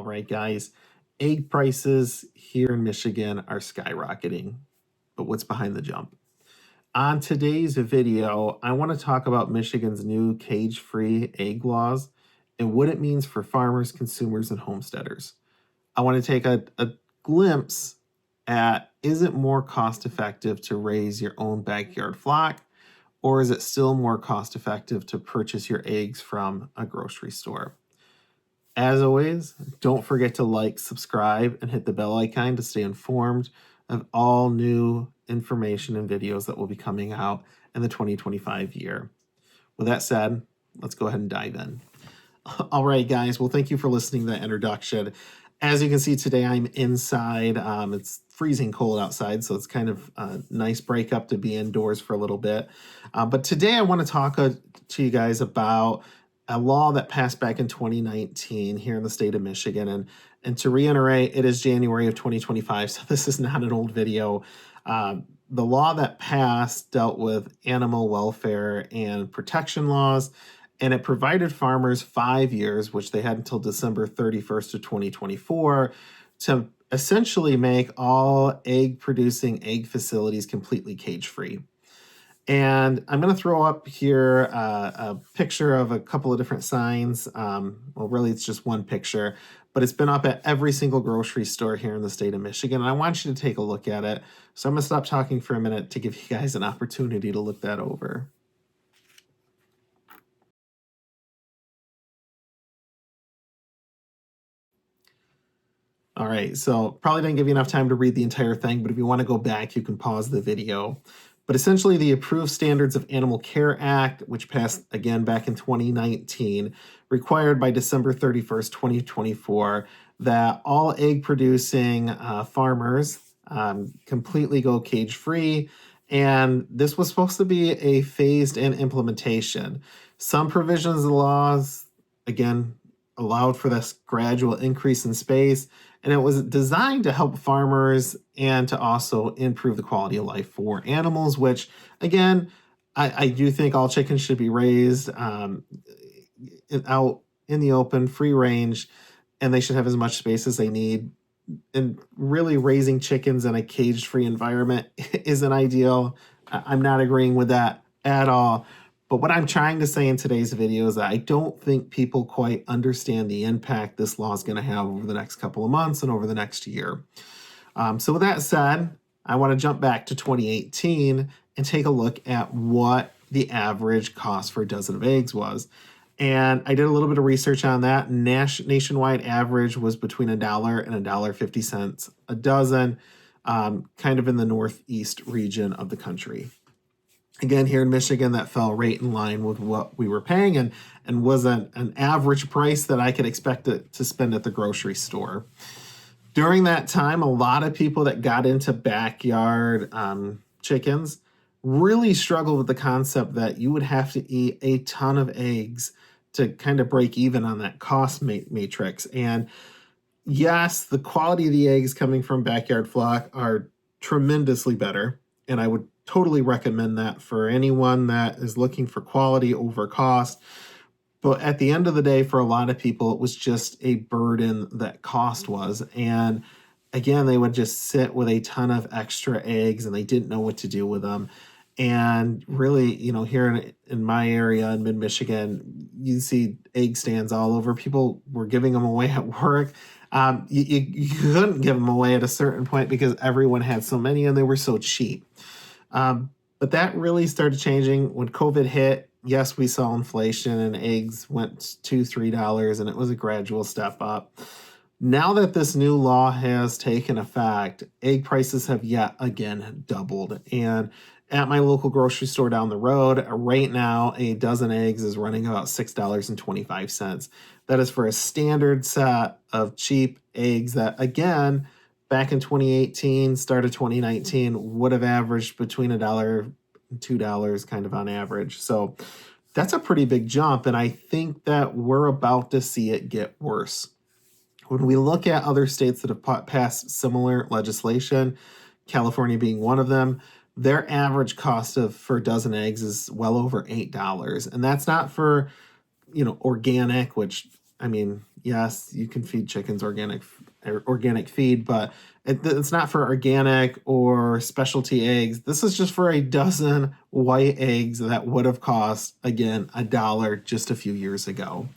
right, guys, egg prices here in Michigan are skyrocketing. But what's behind the jump? On today's video, I want to talk about Michigan's new cage-free egg laws and what it means for farmers, consumers, and homesteaders. I want to take a glimpse at, is it more cost effective to raise your own backyard flock, or is it still more cost effective to purchase your eggs from a grocery store? As always, don't forget to like, subscribe, and hit the bell icon to stay informed of all new information and videos that will be coming out in the 2025 year. With that said, let's go ahead and dive in. All right, guys. Well, thank you for listening to that introduction. As you can see today, I'm inside. It's freezing cold outside, so it's kind of a nice break up to be indoors for a little bit. But today I want to talk to you guys about a law that passed back in 2019 here in the state of Michigan. And to reiterate, it is January of 2025, so this is not an old video. The law that passed dealt with animal welfare and protection laws, and it provided farmers 5 years, which they had until December 31st of 2024, to essentially make all egg-producing egg facilities completely cage-free. And I'm going to throw up here a picture of a couple of different signs. Well, really, it's just one picture, but it's been up at every single grocery store here in the state of Michigan. And I want you to take a look at it. So I'm going to stop talking for a minute to give you guys an opportunity to look that over. All right, so probably didn't give you enough time to read the entire thing, but if you want to go back, you can pause the video. But essentially, the Approved Standards of Animal Care Act, which passed again back in 2019, required by December 31st, 2024, that all egg-producing farmers completely go cage-free. And this was supposed to be a phased-in implementation. Some provisions of the laws, again, allowed for this gradual increase in space, and it was designed to help farmers and to also improve the quality of life for animals, which, again, I do think all chickens should be raised out in the open, free range, and they should have as much space as they need. And really, raising chickens in a cage-free environment isn't ideal. I'm not agreeing with that at all. But what I'm trying to say in today's video is that I don't think people quite understand the impact this law is going to have over the next couple of months and over the next year. So with that said, I want to jump back to 2018 and take a look at what the average cost for a dozen of eggs was. And I did a little bit of research on that. Nationwide average was between $1 and $1.50 a dozen, kind of in the northeast region of the country. Again, here in Michigan, that fell right in line with what we were paying and was an average price that I could expect to spend at the grocery store. During that time, a lot of people that got into backyard chickens really struggled with the concept that you would have to eat a ton of eggs to kind of break even on that cost matrix. And yes, the quality of the eggs coming from backyard flock are tremendously better, and I would totally recommend that for anyone that is looking for quality over cost. But at the end of the day, for a lot of people, it was just a burden that cost was. And again, they would just sit with a ton of extra eggs and they didn't know what to do with them. And really, here in my area in mid-Michigan, you see egg stands all over. People were giving them away at work. You couldn't give them away at a certain point because everyone had so many and they were so cheap. But that really started changing when COVID hit. Yes, we saw inflation and eggs went $2, $3, and it was a gradual step up. Now that this new law has taken effect, egg prices have yet again doubled. And at my local grocery store down the road, right now, a dozen eggs is running about $6.25. That is for a standard set of cheap eggs that, again, back in 2018, start of 2019, would have averaged between $1 and $2 kind of on average. So that's a pretty big jump, and I think that we're about to see it get worse. When we look at other states that have passed similar legislation, California being one of them, their average cost for a dozen eggs is well over $8. And that's not for, organic, which I mean, yes, you can feed chickens organic feed, but it's not for organic or specialty eggs. This is just for a dozen white eggs that would have cost, again, $1 just a few years ago.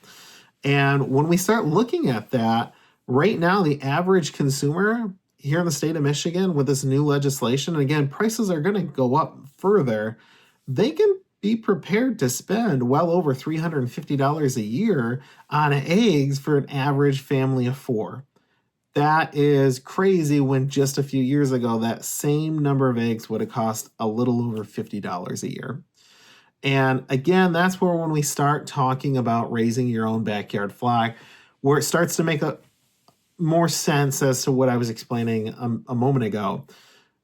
And when we start looking at that, right now, the average consumer here in the state of Michigan with this new legislation, and again, prices are going to go up further, they can be prepared to spend well over $350 a year on eggs for an average family of four. That is crazy when just a few years ago, that same number of eggs would have cost a little over $50 a year. And again, that's where when we start talking about raising your own backyard flock, where it starts to make more sense as to what I was explaining a moment ago.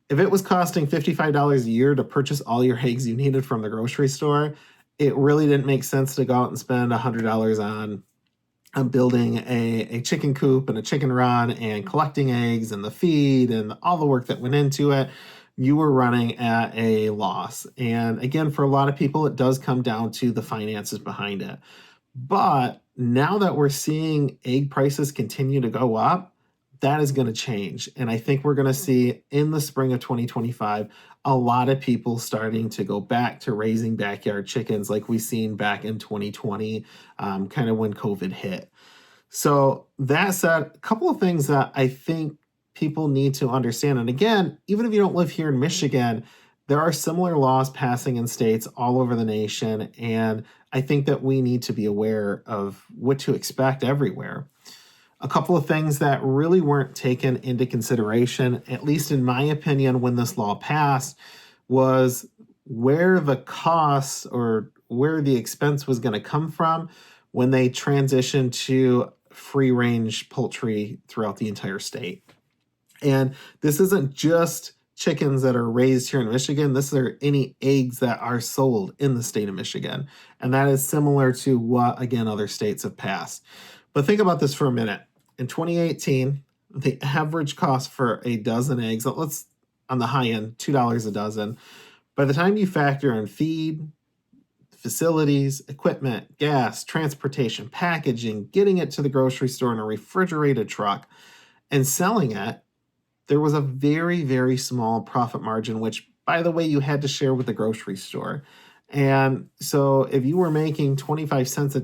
If it was costing $55 a year to purchase all your eggs you needed from the grocery store, it really didn't make sense to go out and spend $100 on building a chicken coop and a chicken run and collecting eggs and the feed and all the work that went into it. You were running at a loss. And again, for a lot of people, it does come down to the finances behind it. But now that we're seeing egg prices continue to go up, that is going to change. And I think we're going to see in the spring of 2025, a lot of people starting to go back to raising backyard chickens like we've seen back in 2020, kind of when COVID hit. So that said, a couple of things that I think people need to understand. And again, even if you don't live here in Michigan, there are similar laws passing in states all over the nation. And I think that we need to be aware of what to expect everywhere. A couple of things that really weren't taken into consideration, at least in my opinion, when this law passed, was where the costs or where the expense was going to come from when they transitioned to free range poultry throughout the entire state. And this isn't just chickens that are raised here in Michigan. This are any eggs that are sold in the state of Michigan. And that is similar to what, again, other states have passed. But think about this for a minute. In 2018, the average cost for a dozen eggs, let's on the high end, $2 a dozen. By the time you factor in feed, facilities, equipment, gas, transportation, packaging, getting it to the grocery store in a refrigerated truck, and selling it, there was a very, very small profit margin, which, by the way, you had to share with the grocery store. And so if you were making 25 cents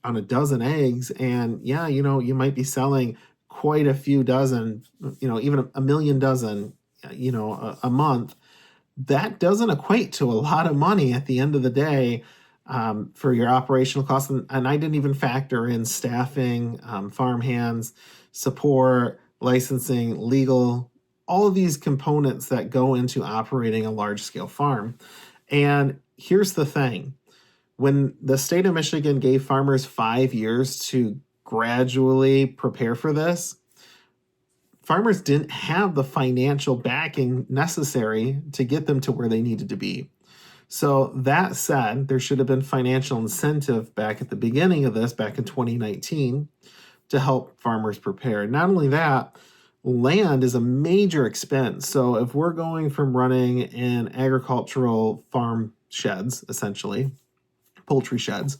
on a dozen eggs, and yeah, you might be selling quite a few dozen, even a million dozen, a month, that doesn't equate to a lot of money at the end of the day for your operational costs. And I didn't even factor in staffing, farm hands, support, licensing, legal, all of these components that go into operating a large-scale farm. And here's the thing. When the state of Michigan gave farmers 5 years to gradually prepare for this, farmers didn't have the financial backing necessary to get them to where they needed to be. So that said, there should have been financial incentive back at the beginning of this, back in 2019, to help farmers prepare. Not only that, land is a major expense. So if we're going from running in agricultural farm sheds, essentially, poultry sheds,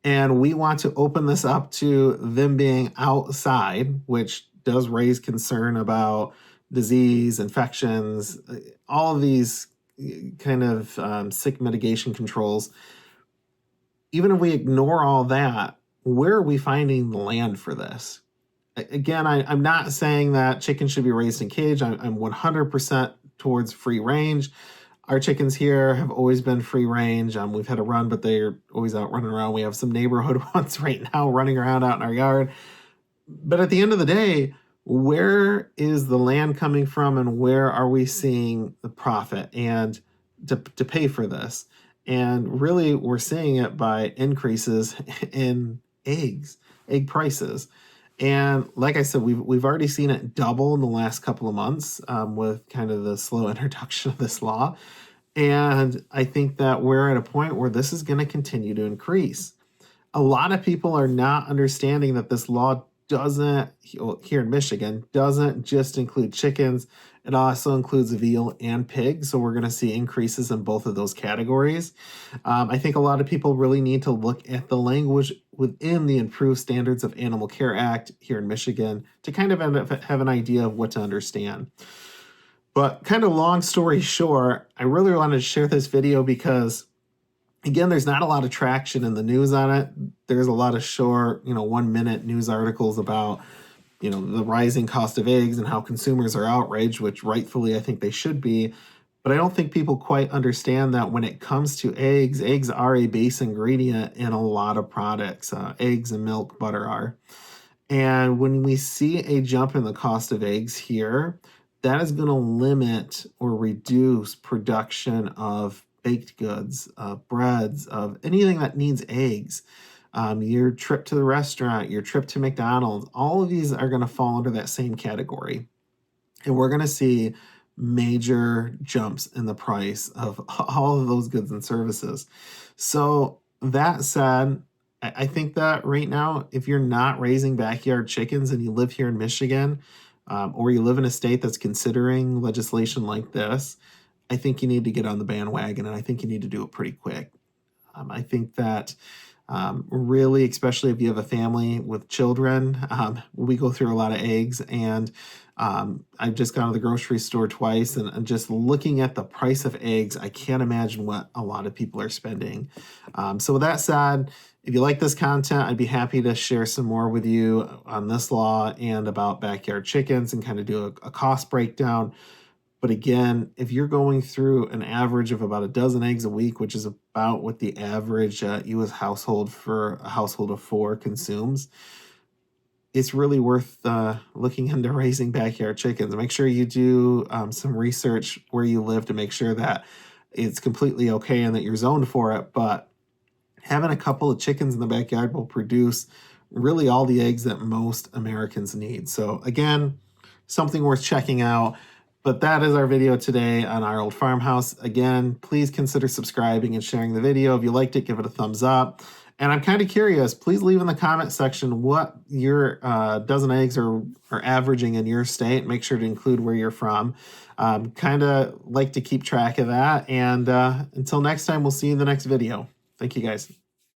and we want to open this up to them being outside, which does raise concern about disease, infections, all of these kind of sick mitigation controls. Even if we ignore all that, where are we finding the land for this? Again, I'm not saying that chickens should be raised in cage. I'm 100% towards free range. Our chickens here have always been free range. We've had a run, but they're always out running around. We have some neighborhood ones right now running around out in our yard. But at the end of the day, where is the land coming from, and where are we seeing the profit and to pay for this? And really, we're seeing it by increases in egg prices. And like I said, we've already seen it double in the last couple of months with kind of the slow introduction of this law. And I think that we're at a point where this is going to continue to increase. A lot of people are not understanding that this law doesn't, here in Michigan, doesn't just include chickens. It also includes veal and pig. So we're going to see increases in both of those categories. I think a lot of people really need to look at the language within the Improved Standards of Animal Care Act here in Michigan to kind of have an idea of what to understand. But kind of long story short, I really wanted to share this video because, again, there's not a lot of traction in the news on it. There's a lot of short, 1-minute news articles about, the rising cost of eggs and how consumers are outraged, which rightfully I think they should be. But I don't think people quite understand that when it comes to eggs, eggs are a base ingredient in a lot of products. Eggs and milk, butter are. And when we see a jump in the cost of eggs here, that is going to limit or reduce production of baked goods, of breads, of anything that needs eggs. Your trip to the restaurant, your trip to McDonald's, all of these are going to fall under that same category. And we're going to see major jumps in the price of all of those goods and services. So that said, I think that right now, if you're not raising backyard chickens and you live here in Michigan, or you live in a state that's considering legislation like this, I think you need to get on the bandwagon, and I think you need to do it pretty quick. I think that really, especially if you have a family with children, we go through a lot of eggs, and I've just gone to the grocery store twice, and just looking at the price of eggs, I can't imagine what a lot of people are spending. So with that said, if you like this content, I'd be happy to share some more with you on this law and about backyard chickens and kind of do a cost breakdown. But again, if you're going through an average of about a dozen eggs a week, which is about what the average U.S. household for a household of 4 consumes, it's really worth looking into raising backyard chickens. Make sure you do some research where you live to make sure that it's completely okay and that you're zoned for it. But having a couple of chickens in the backyard will produce really all the eggs that most Americans need. So again, something worth checking out. But that is our video today on our old farmhouse. Again, please consider subscribing and sharing the video. If you liked it, give it a thumbs up. And I'm kind of curious, please leave in the comment section what your dozen eggs are averaging in your state. Make sure to include where you're from. Kind of like to keep track of that. And until next time, we'll see you in the next video. Thank you, guys.